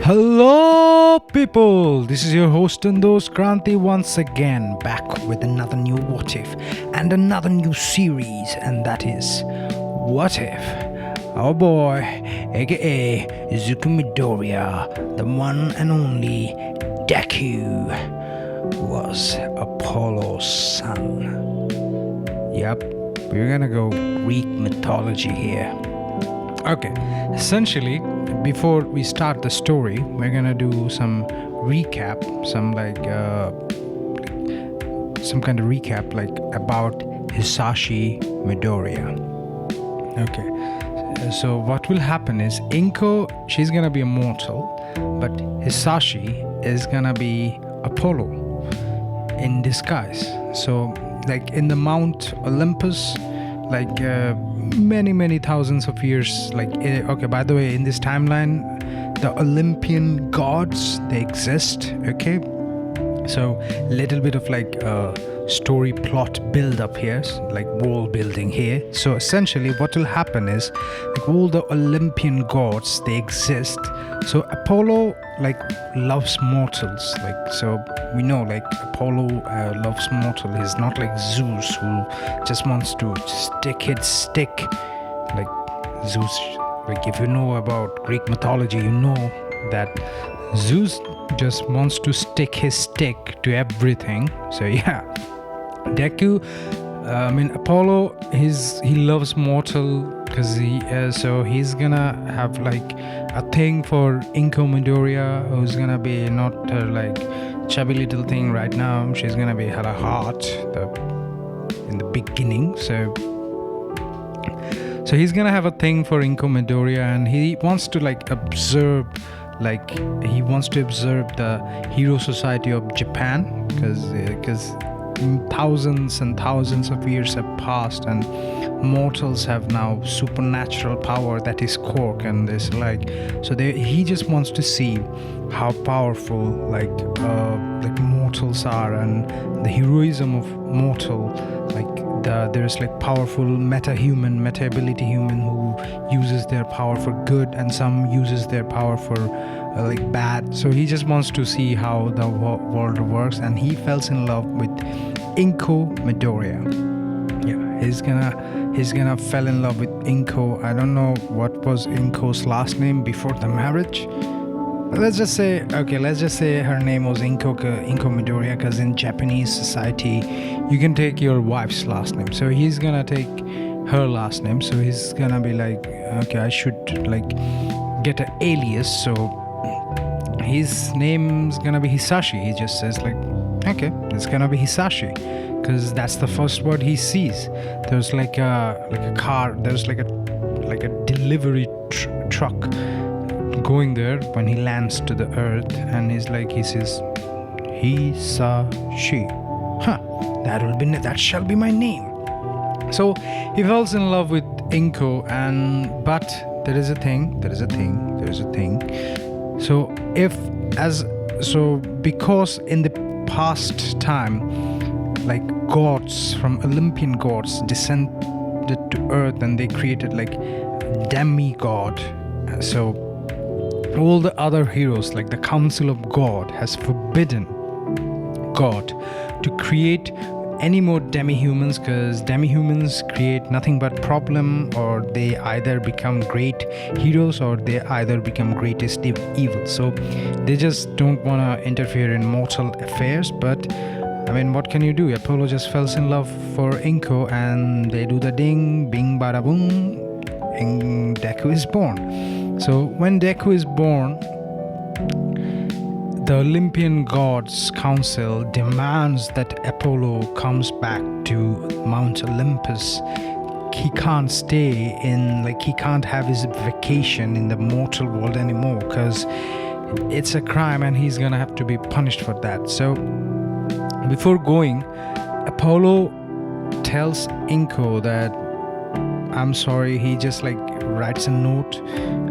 Hello, people! This is your host and host Kranti once again, back with another new What If and another new series, and that is What If our boy, aka Zuko Midoriya, the one and only Deku, was Apollo's son. Yep, we're gonna go Greek mythology here. Okay, essentially, before we start the story, we're gonna do some recap, some kind of recap, about Hisashi Midoriya. Okay, so what will happen is Inko, she's gonna be a mortal, but Hisashi is gonna be Apollo in disguise. So, in the Mount Olympus, many thousands of years, okay, by the way, in this timeline, the Olympian gods, they exist. Okay, so little bit of story plot build up here, world building here. So essentially what will happen is all the Olympian gods, they exist. So Apollo loves mortals, so we know Apollo loves mortal. He's not like Zeus, who just wants to stick like Zeus. If you know about Greek mythology, you know that Zeus just wants to stick his stick to everything. So yeah, Deku, Apollo, he loves mortal because he's gonna have a thing for Inko Midoriya, who's gonna be not her chubby little thing right now. She's gonna be her heart in the beginning. So he's gonna have a thing for Inko Midoriya, and he wants to observe the Hero Society of Japan, because thousands and thousands of years have passed, and mortals have now supernatural power, that is Cork, and this he just wants to see how powerful mortals are, and the heroism of mortal. There's powerful meta ability human who uses their power for good, and some uses their power for bad. So he just wants to see how the world works, and he falls in love with Inko Midoriya. Yeah, he's gonna fall in love with Inko. I don't know what was Inko's last name before the marriage. Let's just say her name was Inko Midoriya, because in Japanese society you can take your wife's last name. So he's gonna take her last name. So he's gonna be okay, I should get an alias. So his name's gonna be Hisashi. He just says okay, it's gonna be Hisashi, because that's the first word he sees. There's a car. There's a delivery truck going there when he lands to the earth, and he says Hisashi. That shall be my name. So he falls in love with Inko, but there is a thing. So because in the past time, gods from Olympian gods descended to earth, and they created demigod. So all the other heroes, the Council of God, has forbidden God to create any more demi-humans, because demi-humans create nothing but problem, or they either become great heroes or they either become greatest evil. So they just don't want to interfere in mortal affairs. But what can you do? Apollo just falls in love for Inko, and they do the ding, bing, bada boom, and Deku is born. So when Deku is born, the Olympian Gods Council demands that Apollo comes back to Mount Olympus. He can't stay he can't have his vacation in the mortal world anymore, because it's a crime and he's gonna have to be punished for that. So before going, Apollo tells Inko that I'm sorry. He just writes a note,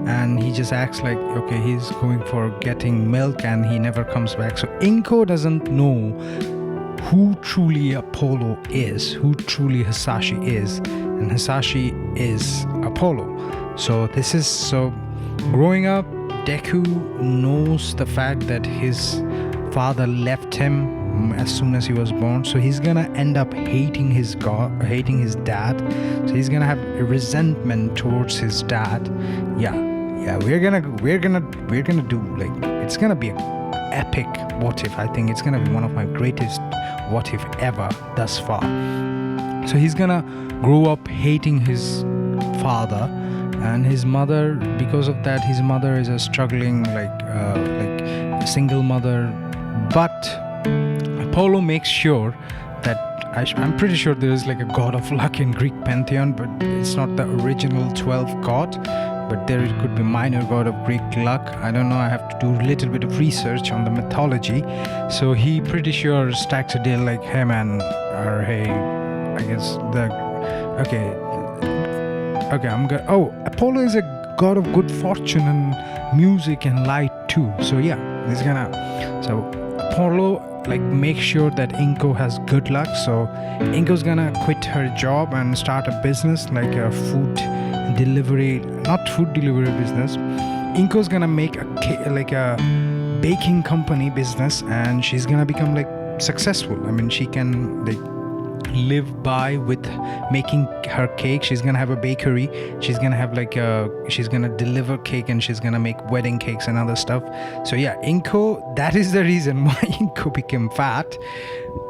and he just acts okay, he's going for getting milk, and he never comes back. So Inko doesn't know who truly Apollo is, who truly Hisashi is, and Hisashi is Apollo. So growing up, Deku knows the fact that his father left him as soon as he was born, so he's gonna end up hating his dad. So he's gonna have a resentment towards his dad. Yeah, we're gonna do, like, it's gonna be an epic what if. I think it's gonna be one of my greatest what if ever thus far. So he's gonna grow up hating his father and his mother. Because of that, his mother is a struggling, like a single mother. But Apollo makes sure that I'm pretty sure there is like a god of luck in Greek pantheon, but it's not the original 12th god, but there it could be minor god of Greek luck. I don't know, I have to do a little bit of research on the mythology. So he pretty sure stacks a deal like, hey man, or hey, I guess Apollo is a god of good fortune and music and light too. So yeah, Apollo like make sure that Inko has good luck. So Inko's gonna quit her job and start a business, like a not food delivery business. Inko's gonna make a baking company business, and she's gonna become like successful. I mean, she can like live by with making her cake. She's gonna have a bakery. She's gonna have she's gonna deliver cake, and she's gonna make wedding cakes and other stuff. So yeah, Inko, that is the reason why Inko became fat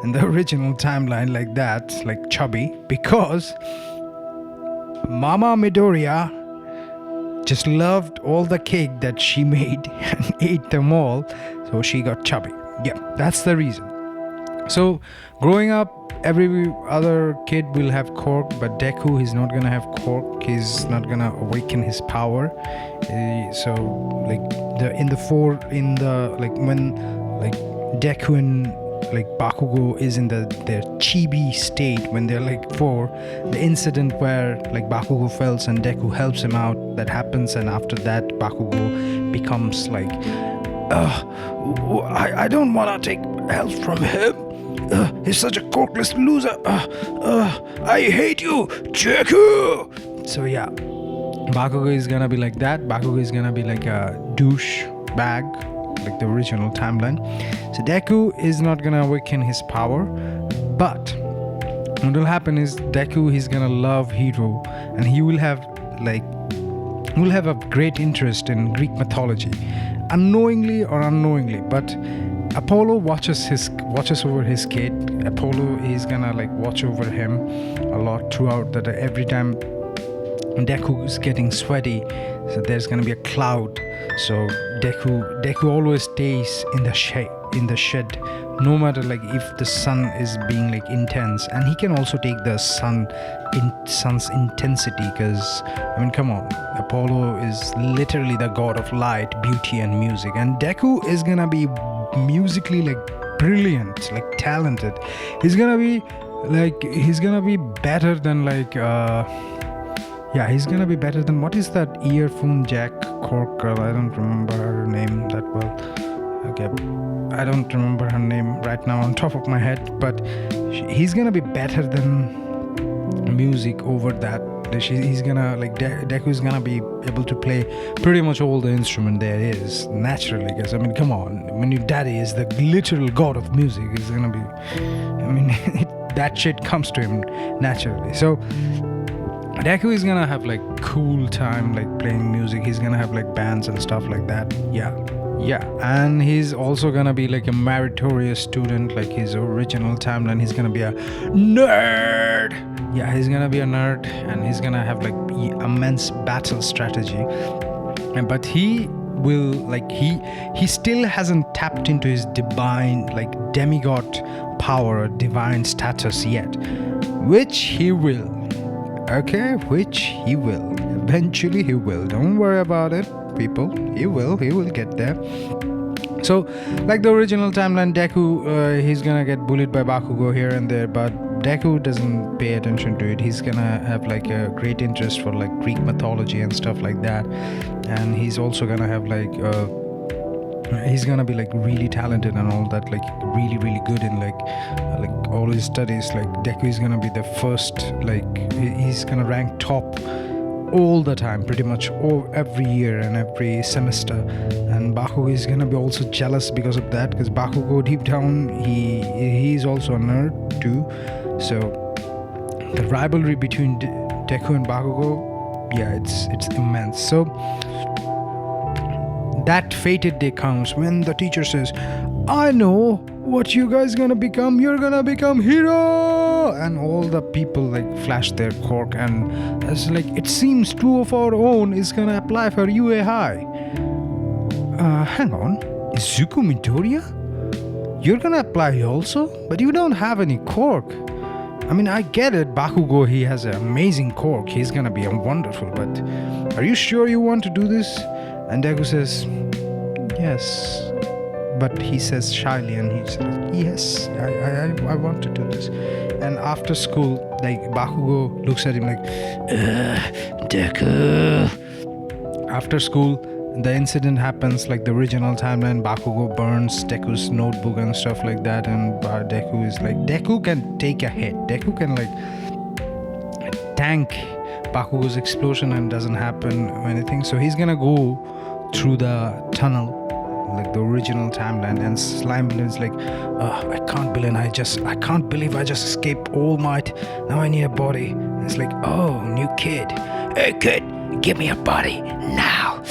in the original timeline, like that, like chubby, because Mama Midoriya just loved all the cake that she made and ate them all, so she got chubby. Yeah, that's the reason. So growing up, every other kid will have quirk, but Deku, he's not gonna have quirk. He's not gonna awaken his power. So like when Deku and like Bakugo is in their chibi state, when they're like 4, the incident where like Bakugo falls and Deku helps him out, that happens, and after that Bakugo becomes like, I don't wanna take help from him. He's such a corkless loser. I hate you, Deku. So yeah, Bakugo is gonna be like that. Bakugo is gonna be like a douche bag, like the original timeline. So Deku is not gonna awaken his power, but what will happen is Deku, he's gonna love Hero, and he will have a great interest in Greek mythology, unknowingly or unknowingly. But Apollo watches over his kid. Apollo is gonna like watch over him a lot throughout that. Every time Deku is getting sweaty, so there's gonna be a cloud. So Deku always stays in the shed, no matter like if the sun is being like intense, and he can also take the sun's intensity, because I mean, come on, Apollo is literally the god of light, beauty and music, and Deku is gonna be musically like brilliant, like talented. He's gonna be better than he's gonna be better than, what is that earphone jack cork girl? I don't remember her name that well. Okay, I don't remember her name right now on top of my head, but he's gonna be better than music over that. He's gonna like Deku is gonna be able to play pretty much all the instrument there is naturally, because I mean, come on, when your daddy is the literal god of music, he's gonna be, I mean, that shit comes to him naturally. So Deku is gonna have like cool time like playing music. He's gonna have like bands and stuff like that. Yeah, and he's also gonna be like a meritorious student, like his original timeline. He's gonna be a nerd. Yeah, he's gonna be a nerd, and he's gonna have like immense battle strategy. But he will like he still hasn't tapped into his divine, like demigod power or divine status yet, which he will. Okay, which he will. Eventually he will. Don't worry about it, people. He will get there. So, like the original timeline, Deku, he's gonna get bullied by Bakugo here and there, but Deku doesn't pay attention to it. He's gonna have like a great interest for like Greek mythology and stuff like that, and he's also gonna have like he's gonna be like really talented and all that, like really good in like all his studies. Like Deku is gonna be the first, like he's gonna rank top all the time, pretty much every year and every semester. And Bakugo is gonna be also jealous because of that, because Bakugo deep down he's also a nerd too. So the rivalry between Deku and Bakugo, yeah, it's immense. So that fated day comes when the teacher says, I know what you guys gonna become. You're gonna become hero. And all the people like flash their cork, and it's like, it seems two of our own is gonna apply for UA High. Hang on, is Zuko Midoriya? You're gonna apply also, but you don't have any cork. I mean, I get it, Bakugo, he has an amazing cork, he's gonna be wonderful, but are you sure you want to do this? And Deku says, yes. But he says shyly, and he says, yes, I want to do this. And after school, like, Bakugo looks at him like, Deku. After school, the incident happens like the original timeline. Bakugo burns Deku's notebook and stuff like that, and Deku is like, Deku can take a hit. Deku can like tank Bakugo's explosion and doesn't happen anything. So he's gonna go through the tunnel like the original timeline, and Slime Villain is like, I can't believe I just escaped All Might. Now I need a body. And it's like, oh, new kid. Hey kid, give me a body now.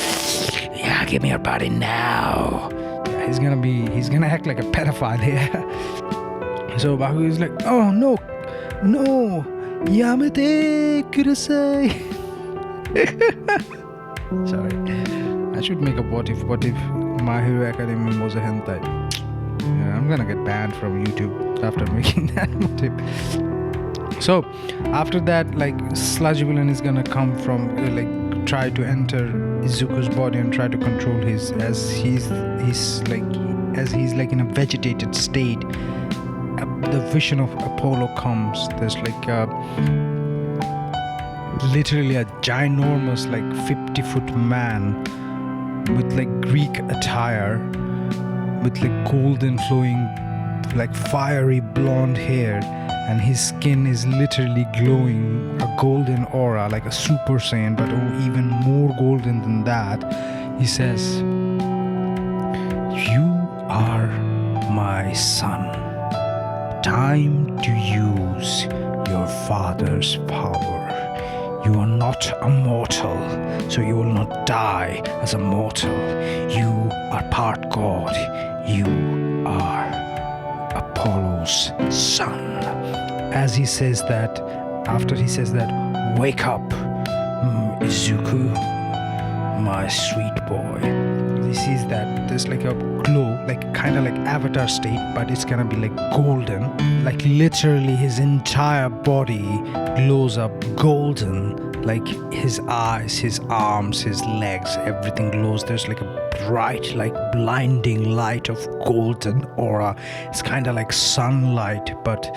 Yeah, give me a body now. Yeah, he's gonna act like a pedophile here. So Bakugo is like, oh no, yamete kudasai. Sorry, I should make a what if My Hero Academia was a hentai. Yeah, I'm gonna get banned from YouTube after making that motive. So after that, like, Sludge Villain is gonna come from try to enter Izuku's body and try to control his, as he's like in a vegetated state. The vision of Apollo comes. There's like literally a ginormous 50-foot man with like Greek attire, with like golden flowing fiery blonde hair, and his skin is literally glowing a golden aura, like a Super Saiyan, but even more golden than that. He says, you are my son. Time to use your father's power. You are not a mortal, so you will not die as a mortal. You are part God. You are Apollo's son. As he says that, after he says that, wake up, Izuku, my sweet boy. He sees that there's like a glow, kind of like Avatar state, but it's gonna be like golden. Like literally his entire body glows up golden. Like his eyes, his arms, his legs, everything glows. There's like a bright, blinding light of golden aura. It's kind of like sunlight, but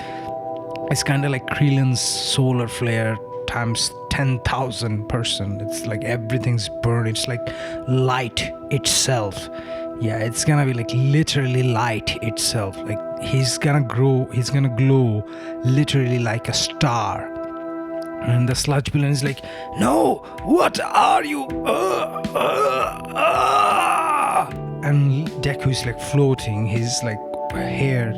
it's kind of like Krillin's solar flare times 10,000%. It's like everything's burned. It's like light itself. Yeah, it's gonna be like literally light itself. Like he's gonna glow literally like a star. And the Sludge Villain is like, no, what are you? And Deku is like floating, his like hair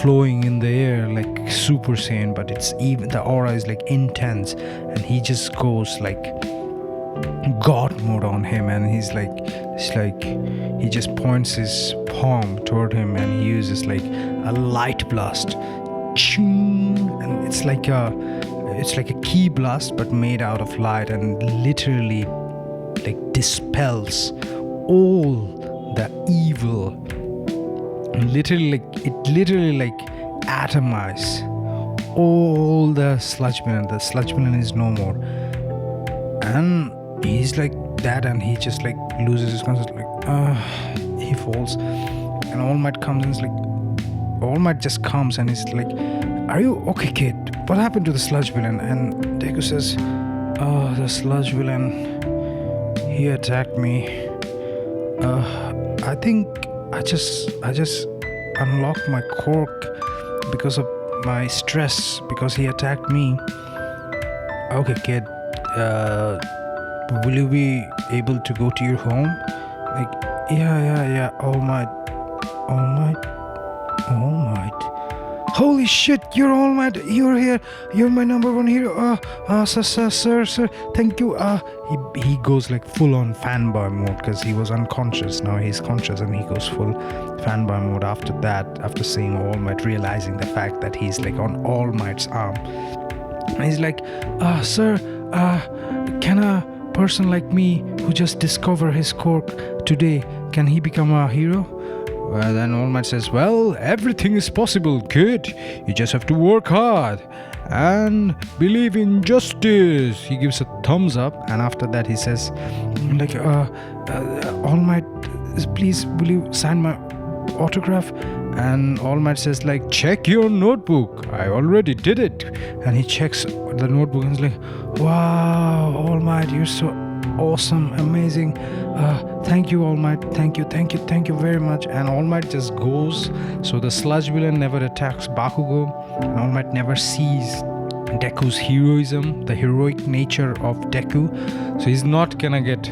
flowing in the air like Super Saiyan, but it's even, the aura is like intense, and he just goes like God mode on him, and he's like, he just points his palm toward him, and he uses like a light blast, and it's like a key blast but made out of light, and literally like dispels all the evil. And literally atomize all the Sludge Villain. The Sludge Villain is no more, and he's like that, and he just like loses his conscience, he falls, and All Might comes, and it's like, All Might just comes and he's like, are you okay, kid? What happened to the Sludge Villain? And Deku says, oh, the Sludge Villain, he attacked me. I think I just unlocked my cork because of my stress, because he attacked me. Okay, kid, will you be able to go to your home? Like, yeah. All Might. Holy shit, you're All Might. You're here. You're my number one hero. Sir. Thank you. He goes like full on fanboy mode because he was unconscious. Now he's conscious and he goes full fanboy mode after that, after seeing All Might, realizing the fact that he's like on All Might's arm. And he's like, sir, can a person like me who just discovered his quirk today, can he become a hero? Well, then All Might says, well, everything is possible, kid. You just have to work hard and believe in justice. He gives a thumbs up, and after that he says, like, All Might, please, will you sign my autograph? And All Might says, like, check your notebook. I already did it. And he checks the notebook and he's like, wow, All Might, you're so awesome, amazing. Thank you, All Might. Thank you very much. And All Might just goes. So the sludge villain never attacks Bakugo. And All Might never sees Deku's heroism, the heroic nature of Deku. So he's not gonna get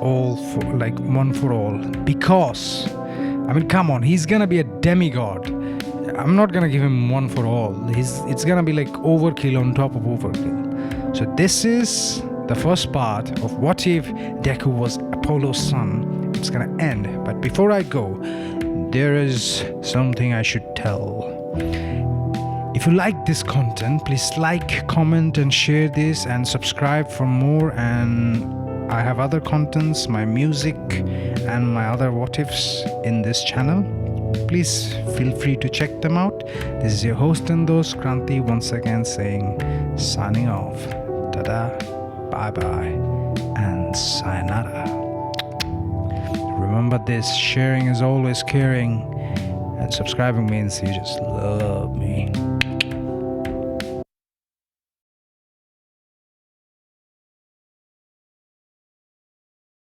all for, like, one for all, because I mean, come on, he's gonna be a demigod. I'm not gonna give him one for all. It's gonna be like overkill on top of overkill. So this is the first part of what if Deku was Apollo's son. It's gonna end. But before I go, there is something I should tell. If you like this content, please like, comment, and share this, and subscribe for more. And I have other contents, my music and my other what ifs in this channel. Please feel free to check them out. This is your host and host Kranti once again saying, signing off. Tada, bye bye, and sayonara. Remember this, sharing is always caring, and subscribing means you just love me.